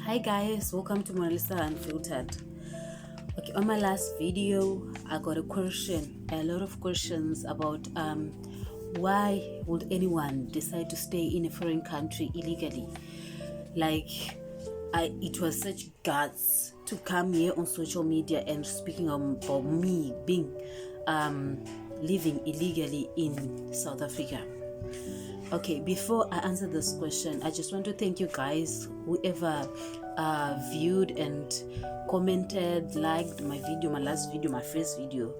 Hi guys, welcome to Monalisa Unfiltered. Okay, on my last video I got a lot of questions about why would anyone decide to stay in a foreign country illegally. It was such guts to come here on social media and speaking about me being living illegally in South Africa. Okay, before I answer this question, I just want to thank you guys, whoever viewed and commented, liked my video, my last video, my first video.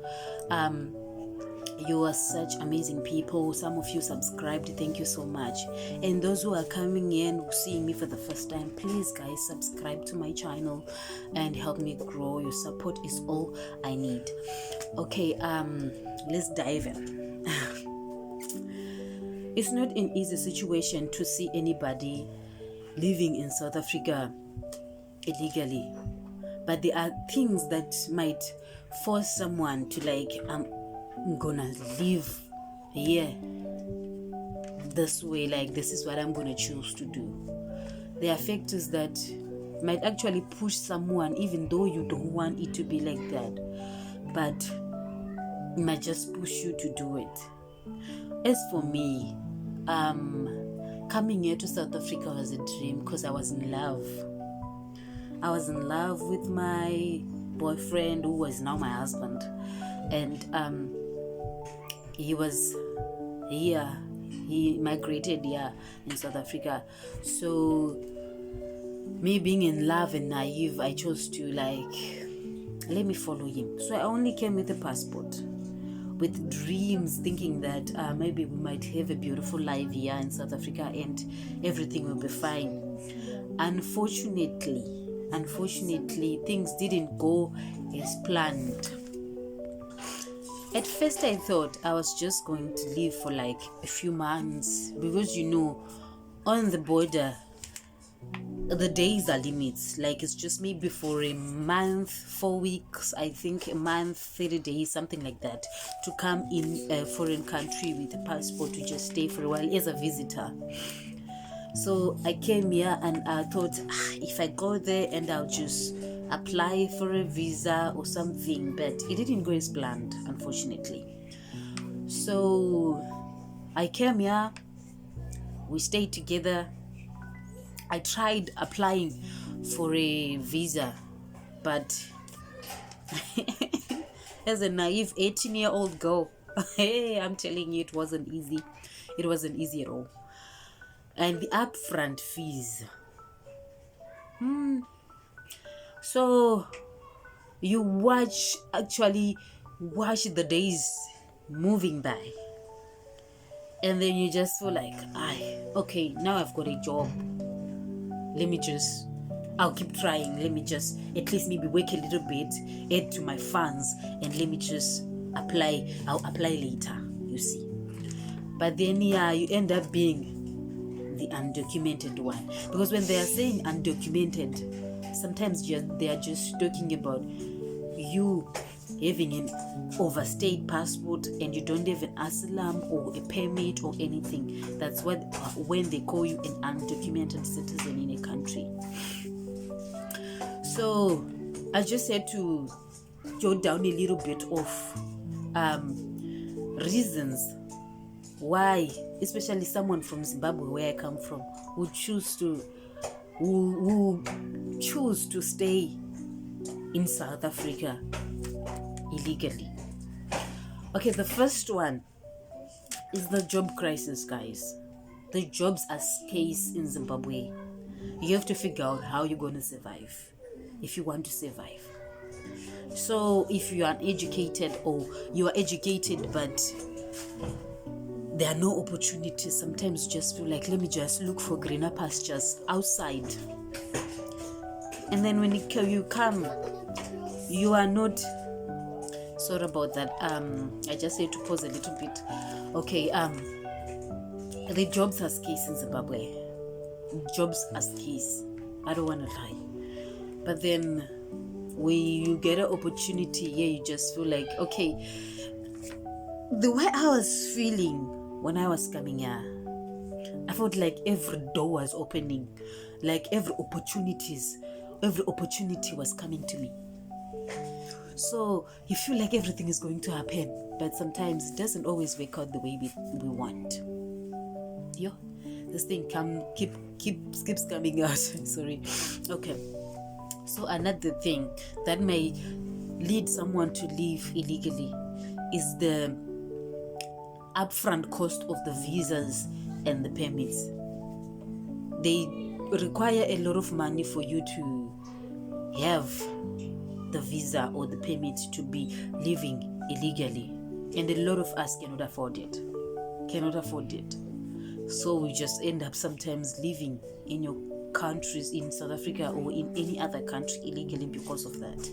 You are such amazing people. Some of you subscribed, thank you so much. And those who are coming in, seeing me for the first time, please guys, subscribe to my channel and help me grow. Your support is all I need. Okay, let's dive in. It's not an easy situation to see anybody living in South Africa illegally, but there are things that might force someone to I'm gonna live here this way, this is what I'm gonna choose to do. There are factors that might actually push someone, even though you don't want it to be like that, but it might just push you to do it. As for me, coming here to South Africa was a dream because I was in love. I was in love with my boyfriend, who was now my husband, and he was here. He migrated here in South Africa. So me being in love and naive, I chose to let me follow him. So I only came with a passport, with dreams, thinking that maybe we might have a beautiful life here in South Africa and everything will be fine. Unfortunately, things didn't go as planned. At first I thought I was just going to live for a few months, because on the border the days are limits. It's just maybe for a month, 4 weeks, I think a month, 30 days, something like that, to come in a foreign country with a passport to just stay for a while as a visitor. So I came here and I thought, if I go there and I'll just apply for a visa or something, but it didn't go as planned, unfortunately. So I came here, we stayed together. I tried applying for a visa, but as a naive 18-year-old girl, hey, I'm telling you, it wasn't easy. It wasn't easy at all. And the upfront fees. So you watch the days moving by, and then you just feel okay, now I've got a job. I'll keep trying. Let me just at least maybe work a little bit, add to my funds, and let me just apply. I'll apply later, you see. But then, you end up being the undocumented one. Because when they are saying undocumented, sometimes they are just talking about you having an overstayed passport and you don't have an asylum or a permit or anything. That's when they call you an undocumented citizen in a country. So I just had to jot down a little bit of reasons why, especially someone from Zimbabwe, where I come from, who choose to stay in South Africa illegally. Okay, the first one is the job crisis, guys. The jobs are scarce in Zimbabwe. You have to figure out how you're going to survive if you want to survive. So if you are uneducated, or you are educated but there are no opportunities, sometimes you just feel let me just look for greener pastures outside. And then when you come, you are not... Sorry about that. I just had to pause a little bit. Okay, the jobs are scarce in Zimbabwe. Jobs are scarce. I don't want to lie. But then when you get an opportunity here, you just feel okay. The way I was feeling when I was coming here, I felt like every door was opening. like every opportunity was coming to me. So you feel like everything is going to happen, but sometimes it doesn't always work out the way we want. Yeah, this thing keeps coming out. Sorry. Okay. So another thing that may lead someone to leave illegally is the upfront cost of the visas and the permits. They require a lot of money for you to have the visa or the permit to be living illegally, and a lot of us cannot afford it. So we just end up sometimes living in your countries, in South Africa or in any other country illegally because of that.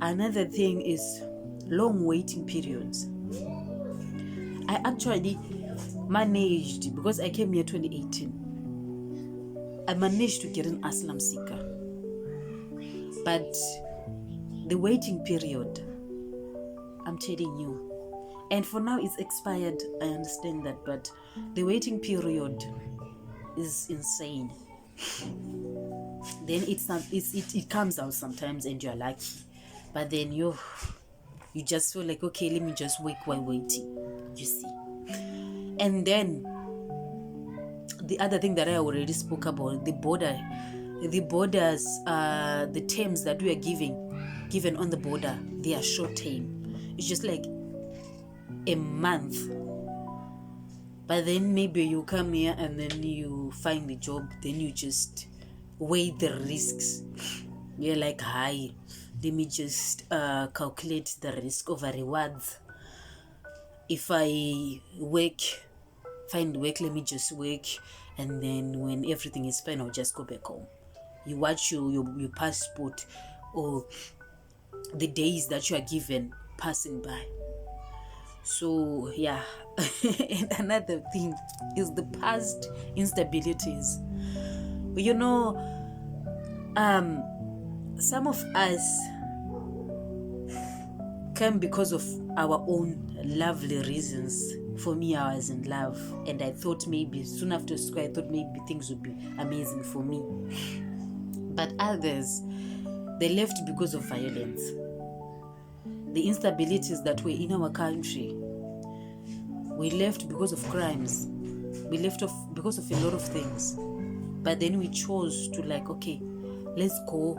Another thing is long waiting periods. I actually managed, because I came here 2018, I managed to get an asylum seeker, but the waiting period, I'm telling you, and for now it's expired, I understand that, but the waiting period is insane. Then it comes out sometimes and you're lucky, but then you just feel like, okay, let me just wait while waiting, you see. And then the other thing that I already spoke about, the borders, the terms that we are given on the border, they are short term. It's just like a month. But then maybe you come here and then you find a job, then you just weigh the risks. You're like, hi, let me just calculate the risk over rewards. If I find work, let me just work, and then when everything is fine, I'll just go back home. You watch your passport or the days that you are given passing by. So yeah. And another thing is the past instabilities. You know, some of us came because of our own lovely reasons. For me, I was in love, and I thought maybe soon after school, I thought maybe things would be amazing for me. But others, they left because of violence. The instabilities that were in our country, we left because of crimes. We left off because of a lot of things. But then we chose to like, okay, let's go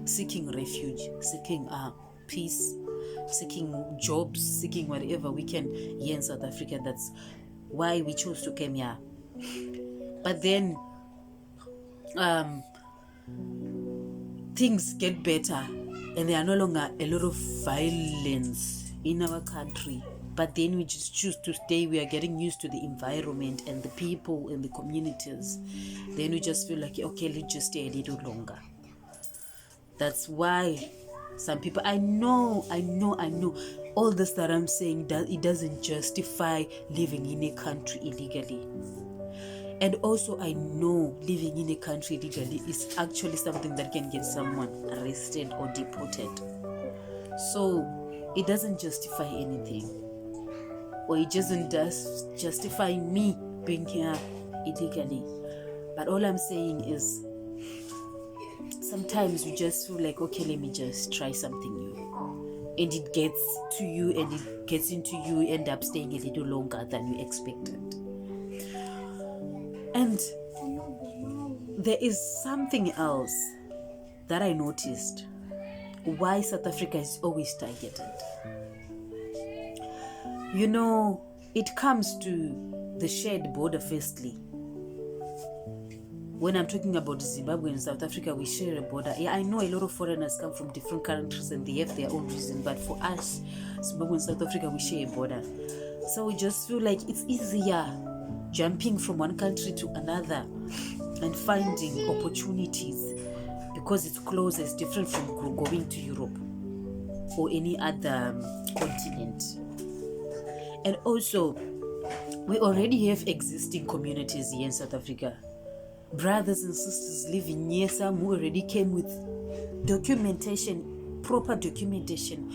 seeking refuge, seeking peace, seeking jobs, seeking whatever we can here in South Africa. That's why we chose to come here. But then things get better and there are no longer a lot of violence in our country. But then we just choose to stay. We are getting used to the environment and the people and the communities. Then we just feel like, okay, let's just stay a little longer. That's why some people, I know, all this that I'm saying, that it doesn't justify living in a country illegally. And also I know living in a country illegally is actually something that can get someone arrested or deported. So it doesn't justify anything. Or it doesn't justify me being here illegally. But all I'm saying is, sometimes you just feel like, okay, let me just try something new. And it gets to you and it gets into you, end up staying a little longer than you expected. And there is something else that I noticed, why South Africa is always targeted. You know, it comes to the shared border firstly. When I'm talking about Zimbabwe and South Africa, we share a border. Yeah, I know a lot of foreigners come from different countries and they have their own reason. But for us, Zimbabwe and South Africa, we share a border. So we just feel like it's easier jumping from one country to another and finding opportunities because it's close. It's different from going to Europe or any other continent. And also, we already have existing communities here in South Africa. Brothers and sisters living here, some who already came with documentation, proper documentation,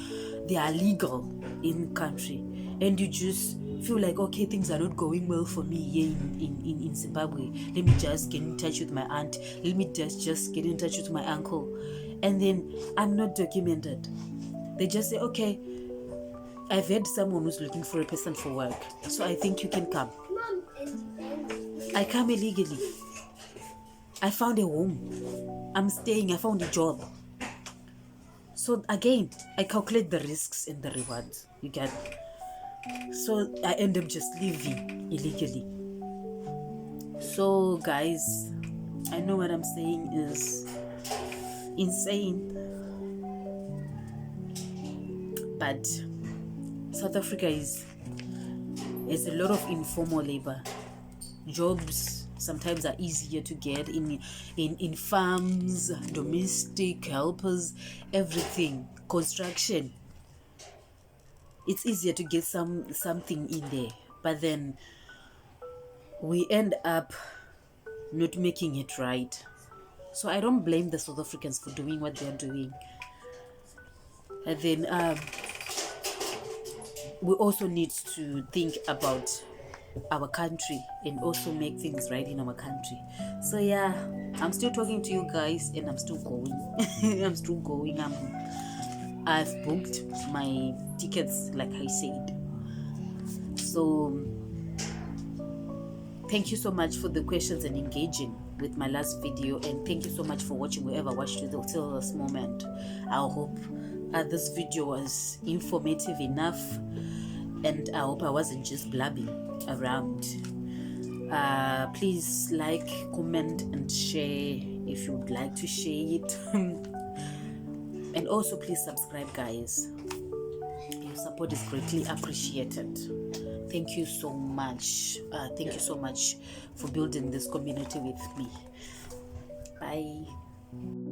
they are legal in country, and you just feel like, okay, things are not going well for me here in Zimbabwe. Let me just get in touch with my aunt. Let me just get in touch with my uncle. And then I'm not documented. They just say, okay, I've had someone who's looking for a person for work, so I think you can come. I come illegally. I found a home. I'm staying. I found a job. So again, I calculate the risks and the rewards. You get. So I end up just living illegally. So guys, I know what I'm saying is insane, but South Africa has a lot of informal labor. Jobs sometimes are easier to get in farms, domestic helpers, everything, construction. It's easier to get something in there, but then we end up not making it right. So I don't blame the South Africans for doing what they're doing. And then we also need to think about our country and also make things right in our country. So yeah, I'm still talking to you guys, and I'm still going. I'm still going. I've booked my tickets, like I said. So thank you so much for the questions and engaging with my last video, and thank you so much for watching, whoever watched it till this moment. I hope this video was informative enough, and I hope I wasn't just blabbing around. Please like, comment, and share if you would like to share it. And also please subscribe, guys. Your support is greatly appreciated. Thank you so much. Thank you so much for building this community with me. Bye.